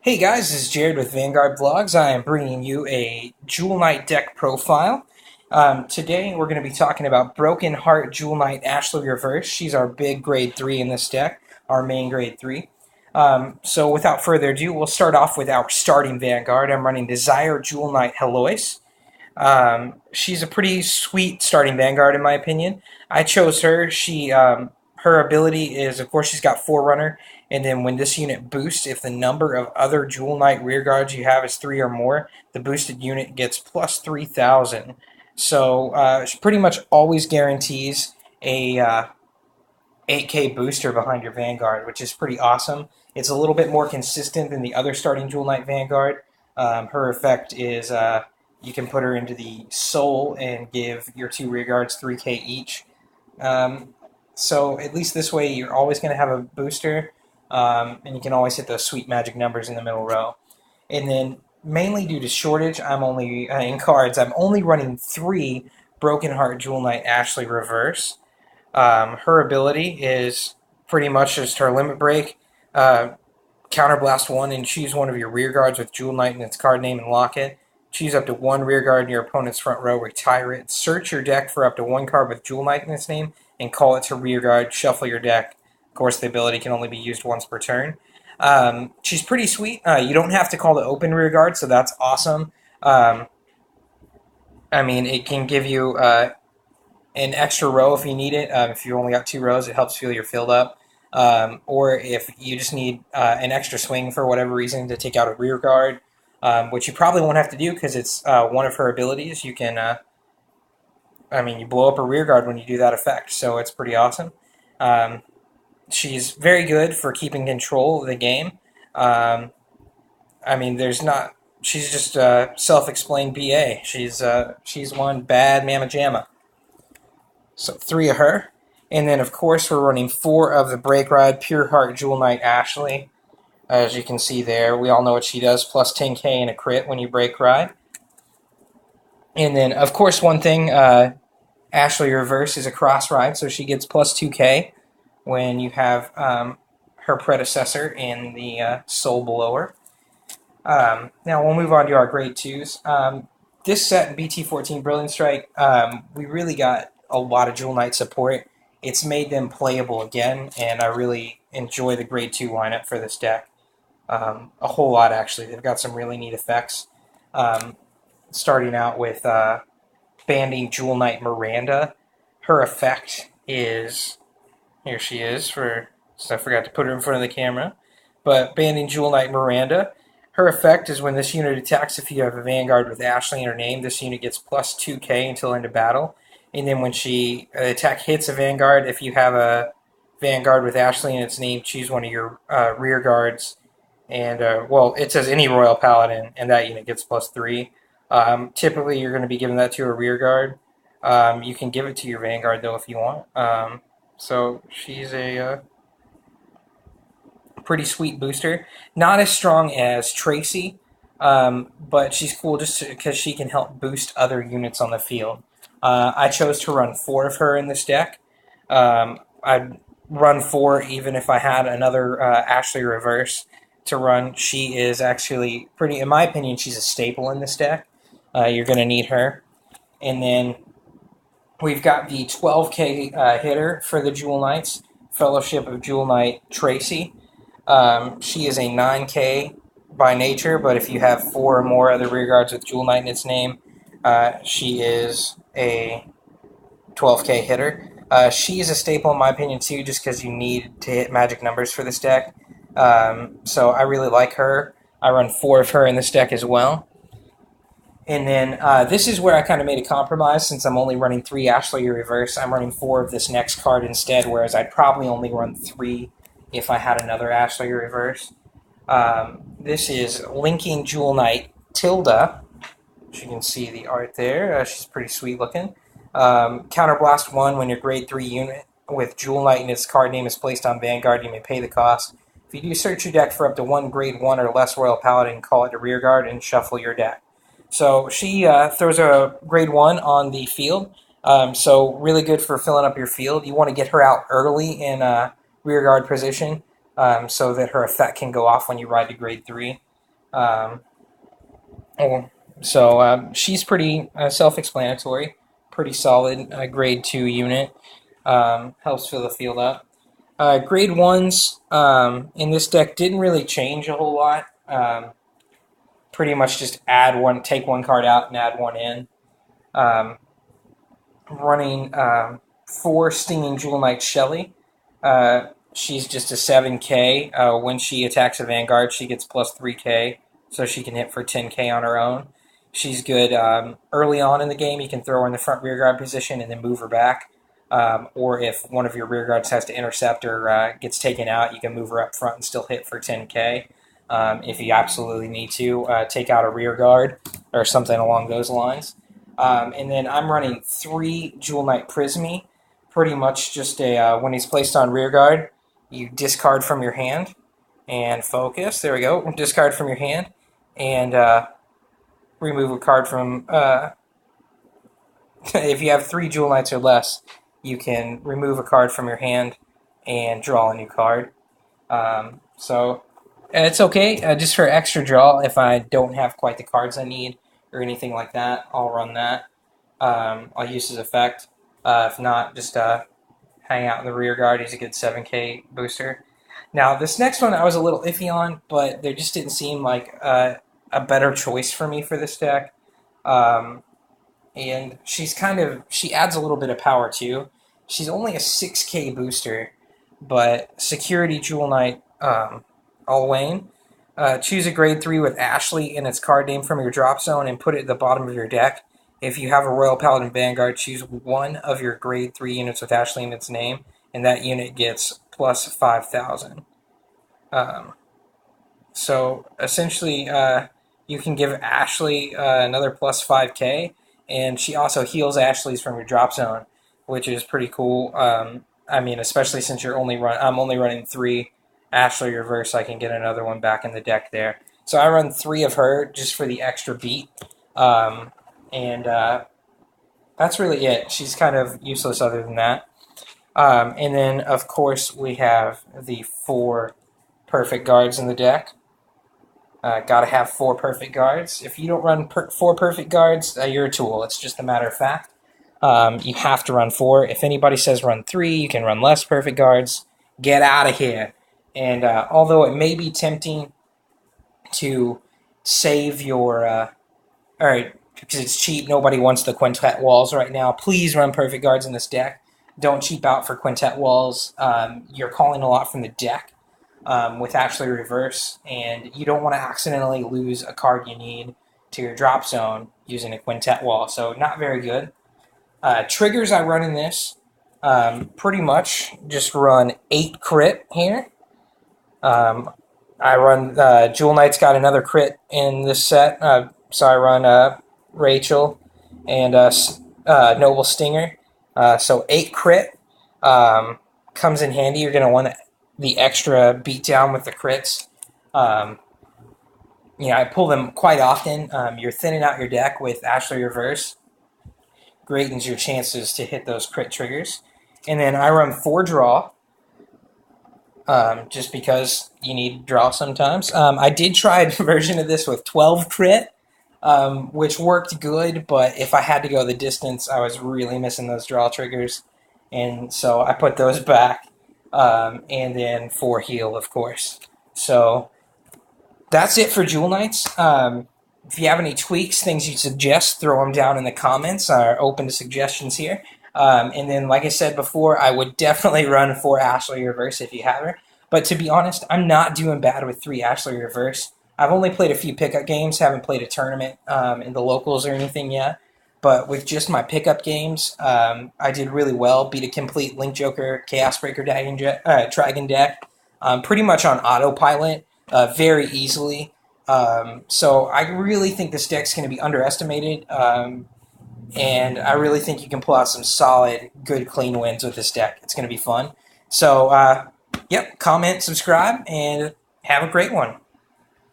Hey guys, this is Jared with Vanguard Vlogs. I am bringing you a Jewel Knight deck profile. Today we're going to be talking about Broken Heart Jewel Knight Ashlei Reverse. She's our big grade 3 in this deck, our main grade 3. So without further ado, we'll start off with our starting Vanguard. I'm running Desire Jewel Knight Heloise. She's a pretty sweet starting Vanguard in my opinion. I chose her. Her ability is, of course, she's got Forerunner, and then when this unit boosts, if the number of other Jewel Knight rearguards you have is 3 or more, the boosted unit gets plus 3,000. So she pretty much always guarantees a 8K booster behind your Vanguard, which is pretty awesome. It's a little bit more consistent than the other starting Jewel Knight Vanguard. Her effect is you can put her into the Soul and give your 2 rearguards 3K each. So at least this way you're always going to have a booster, and you can always hit those sweet magic numbers in the middle row. And then mainly due to shortage, I'm only running 3 Broken Heart Jewel Knight Ashlei Reverse. Her ability is pretty much just her limit break, counterblast 1 and choose one of your rear guards with Jewel Knight in its card name and lock it. Choose up to 1 rear guard in your opponent's front row, retire it. Search your deck for up to 1 card with Jewel Knight in its name and call it to rear guard. Shuffle your deck. Of course, the ability can only be used once per turn. She's pretty sweet. You don't have to call the open rear guard, so that's awesome. It can give you an extra row if you need it. If you only got 2 rows, it helps feel your field up. Or if you just need an extra swing for whatever reason to take out a rear guard, which you probably won't have to do because it's one of her abilities. You can, you blow up a rear guard when you do that effect, so it's pretty awesome. She's very good for keeping control of the game. She's just a self-explained BA. She's one bad mamma jamma. So 3 of her. And then, of course, we're running 4 of the Break Ride Pure Heart Jewel Knight Ashlei. As you can see there, we all know what she does, plus 10k and a crit when you Break Ride. And then, of course, one thing, Ashlei Reverse is a cross ride, so she gets plus 2k when you have her predecessor in the Soul below her. Now we'll move on to our grade 2s. This set in BT14 Brilliant Strike, we really got a lot of Jewel Knight support. It's made them playable again, and I really enjoy the grade 2 lineup for this deck. A whole lot, actually. They've got some really neat effects. Starting out with banding Jewel Knight Miranda. Her effect is... Here she is, so I forgot to put her in front of the camera. But banding Jewel Knight Miranda. Her effect is when this unit attacks, if you have a Vanguard with Ashlei in her name, this unit gets plus 2k until end of battle. And then when the attack hits a Vanguard, if you have a Vanguard with Ashlei in its name, choose one of your rear guards. And, it says any Royal Paladin, and that unit gets plus 3. Typically, you're going to be giving that to a rear guard. You can give it to your Vanguard, though, if you want. So she's a pretty sweet booster. Not as strong as Tracy, but she's cool just because she can help boost other units on the field. I chose to run 4 of her in this deck. I'd run 4 even if I had another Ashlei Reverse to run. She is actually pretty, in my opinion, she's a staple in this deck. You're going to need her. And then we've got the 12k hitter for the Jewel Knights, Fellowship of Jewel Knight Tracy. She is a 9k by nature, but if you have 4 or more other rearguards with Jewel Knight in its name, she is a 12k hitter. She is a staple in my opinion too, just because you need to hit magic numbers for this deck. So I really like her. I run 4 of her in this deck as well. And then this is where I kind of made a compromise. Since I'm only running 3 Ashlei Reverse, I'm running 4 of this next card instead, whereas I'd probably only run 3 if I had another Ashlei Reverse. This is Linking Jewel Knight Tilda. As you can see the art there. She's pretty sweet looking. Counterblast 1, when your grade 3 unit with Jewel Knight and its card name is placed on Vanguard, you may pay the cost. If you do, search your deck for up to 1 grade 1 or less Royal Paladin, call it to rear guard, and shuffle your deck. So she throws a grade 1 on the field, so really good for filling up your field. You want to get her out early in rear guard position so that her effect can go off when you ride to grade 3. Um, oh, so she's pretty self-explanatory, pretty solid, grade 2 unit. Helps fill the field up. Grade 1s in this deck didn't really change a whole lot. Pretty much just add one, take one card out and add one in. Um, Running 4 Stinging Jewel Knight Shelly. She's just a 7k. When she attacks a Vanguard, she gets plus 3k, so she can hit for 10k on her own. She's good early on in the game. You can throw her in the front rear guard position and then move her back. Or if one of your rear guards has to intercept or gets taken out, you can move her up front and still hit for 10k. If you absolutely need to take out a rear guard or something along those lines. And then I'm running 3 Jewel Knight Prismy. Pretty much just a when he's placed on rear guard, you discard from your hand and focus. There we go. Discard from your hand and remove a card from. If you have 3 Jewel Knights or less, you can remove a card from your hand and draw a new card. So it's okay just for extra draw if I don't have quite the cards I need or anything like that. I'll run that. I'll use his effect. If not, just hang out in the rear guard. He's a good 7k booster. Now, this next one I was a little iffy on, but there just didn't seem like a better choice for me for this deck. And she adds a little bit of power too. She's only a 6k booster, but Security Jewel Knight Alwayne. Choose a grade 3 with Ashlei in its card name from your drop zone and put it at the bottom of your deck. If you have a Royal Paladin Vanguard, choose one of your grade 3 units with Ashlei in its name, and that unit gets plus 5,000. So essentially, you can give Ashlei another plus 5k, and she also heals Ashlei's from your drop zone, which is pretty cool. I mean, especially since I'm only running 3 Ashlei reverse, I can get another one back in the deck there. So I run 3 of her just for the extra beat. And that's really it. She's kind of useless other than that. And then, of course, we have the 4 perfect guards in the deck. Gotta have 4 perfect guards. If you don't run 4 perfect guards, you're a tool. It's just a matter of fact. You have to run 4. If anybody says run 3, you can run less perfect guards. Get out of here. And although it may be tempting to save your... all right, because it's cheap, nobody wants the quintet walls right now. Please run perfect guards in this deck. Don't cheap out for quintet walls. You're calling a lot from the deck with Ashlei reverse, and you don't want to accidentally lose a card you need to your drop zone using a quintet wall. So not very good. Triggers I run in this, pretty much just run 8 crit here. I run Jewel Knight's got another crit in this set, so I run Rachel and Noble Stinger. So 8 crit comes in handy. You're going to want the extra beatdown with the crits. I pull them quite often. You're thinning out your deck with Ashlei reverse. Greatens your chances to hit those crit triggers. And then I run 4 draw. Just because you need draw sometimes. I did try a version of this with 12 crit, which worked good, but if I had to go the distance, I was really missing those draw triggers, and so I put those back, and then 4 heal, of course. So that's it for Jewel Knights. If you have any tweaks, things you suggest, throw them down in the comments. I'm open to suggestions here. And then, like I said before, I would definitely run 4 Ashlei reverse if you have her. But to be honest, I'm not doing bad with 3 Ashlei reverse. I've only played a few pickup games, haven't played a tournament in the locals or anything yet. But with just my pickup games, I did really well. Beat a complete Link Joker, Chaos Breaker Dragon deck, pretty much on autopilot, very easily. So I really think this deck's going to be underestimated. And I really think you can pull out some solid, good, clean wins with this deck. It's going to be fun. So, yep, comment, subscribe, and have a great one.